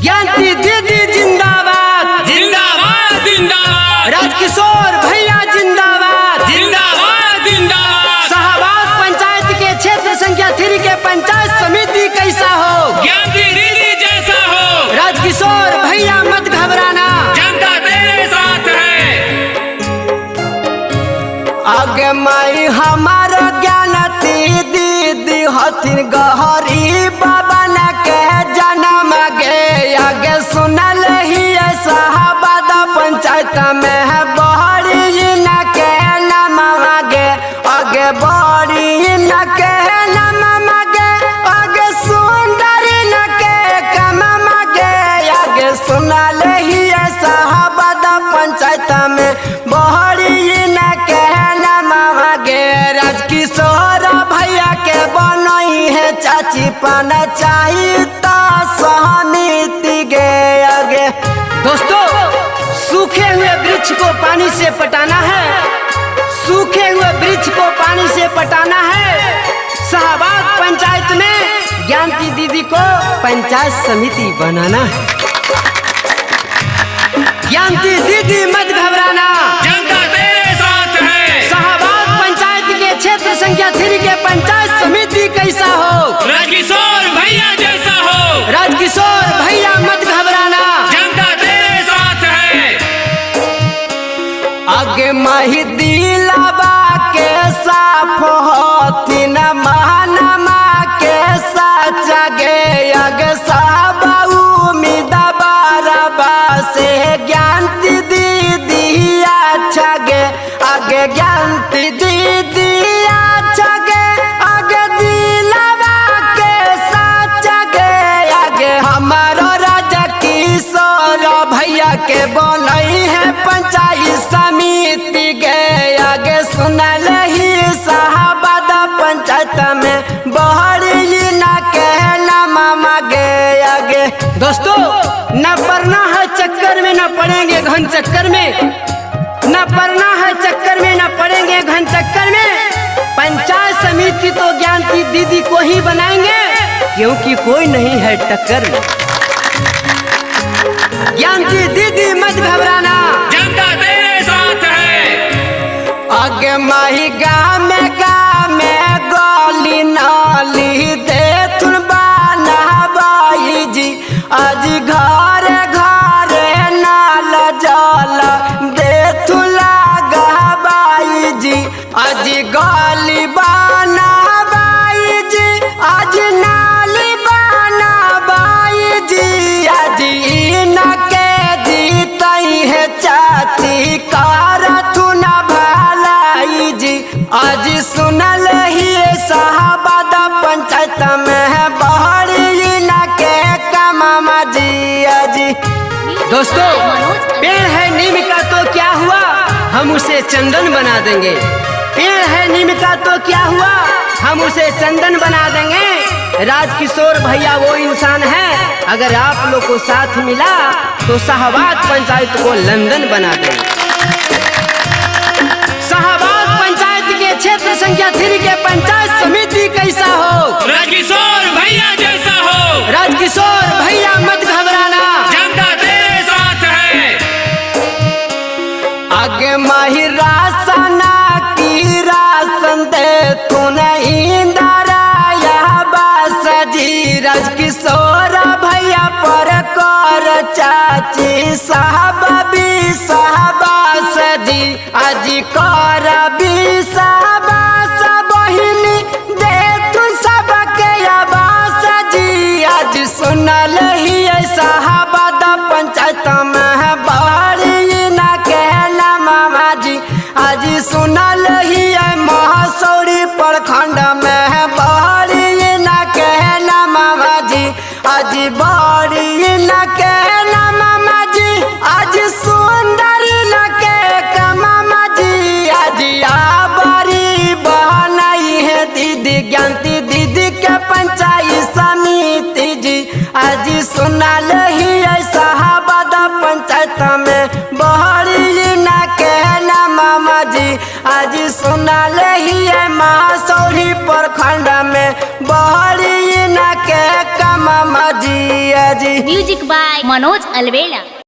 ज्ञानती दीदी जिंदाबाद जिंदाबाद जिंदाबाद। राजकिशोर भैया जिंदाबाद जिंदाबाद जिंदाबाद। शाहबाद पंचायत के क्षेत्र संख्या 3 के पंचायत समिति कैसा हो, ज्ञानती दीदी जैसा हो। राजकिशोर भैया मत घबराना, जनता तेरे साथ है। आगे माई हमारा ज्ञानती दीदी हथिन गहरी बाबा न के जन्म गे। आगे सुनल ही शाहबाद पंचायत में है बहरी न के नाम गे। आगे बहरी न के नाम गे, आगे सुंदर न के कम गे। आगे सुनल ही शाहबाद पंचायत में बहरी न के नाम गे। राजकिशोर भैया के बनई है चाची पाना चाहिए तो समिति गे। आगे दोस्तों, सूखे हुए वृक्ष को पानी से पटाना है, सूखे हुए वृक्ष को पानी से पटाना है। शाहबाद पंचायत में ज्ञानती दीदी को पंचायत समिति बनाना है। ज्ञानती दीदी मत घबराना, जनता तेरे साथ है। शाहबाद पंचायत के क्षेत्र संख्या 3 के पंचायत समिति कैसा हो, राजकिशोर भैया जैसा हो। राजकिशोर भैया मत घबराना, जनता तेरे साथ है। आगे माही दिलावा के साफ होती न महानमा के सच्चा गे। आगे सब उम्मीद बारबा से ज्ञानती दीदी अच्छा गे। आगे ज्ञानती दीदी अच्छा गे, आगे दिलावा के सच्चा गे। आगे हमारो राजकिशोर भैया के बनई है पंचायत समिति गे। आगे सुनल ही शाहबाद पंचायत में बहरी न के नाम गे। आगे दोस्तों, न पड़ना है चक्कर में, न पड़ेंगे घन चक्कर में, न पड़ना है चक्कर में, न पड़ेंगे घन चक्कर में। पंचायत समिति तो ज्ञानती दीदी को ही बनाएंगे, क्योंकि कोई नहीं है टक्कर में। ज्ञानती दीदी मत घबराना, जनता तेरे साथ है। आगे माही गाँव में गली नाली दे तुन बनाबाई जी। आज घर घर नाल जल दे तुन लगाबाई जी। आज गली बनाबाई जी, आज नाली बनाबाई जी। आज इन के जीतई है चाची करथुन भलाई जी। आज सुनल ही शाहबाद पंचायत में है बहरी न के कमामा जी। आज दोस्तों, पेड़ है नीम का तो क्या हुआ, हम उसे चंदन बना देंगे। पेड़ है नीम का तो क्या हुआ, हम उसे चंदन बना देंगे। राजकिशोर भैया वो इंसान है, अगर आप लोग को साथ मिला तो शाहबाद पंचायत को लंदन बना देंगे। शाहबाद पंचायत के क्षेत्र संख्या 3 के पंचायत समिति कैसा हो, राजकिशोर भैया जैसा हो। राजकिशोर भैया मत घबराना, जनता तेरे साथ है। आगे माही रासना की रासन दे तू नहीं दराया बास जी। राजकिशोर भैया पर कर चाची साहब भी साहबास जी। आज कर भी साहबास बहिनी दे तू सबके आवास जी। आज सुनल ही शाहबाद पंचायत में बहरी न के नाम जी। आज सुनल ही महासौरी प्रखंड में बहरी न के नाम जी। आज बहरी न के नाम जी, आज सुंदर न के कमाम जी। आज आबरी बनई है दीदी ज्ञानती दीदी के पंचायत समिति जी। आज सुनल ही शाहबाद पंचायत में बहरी न के नाम जी। आज सुनल ही महासौरी प्रखंड में बहरी न के कम मामा जी। Music by Manoj अलवेला।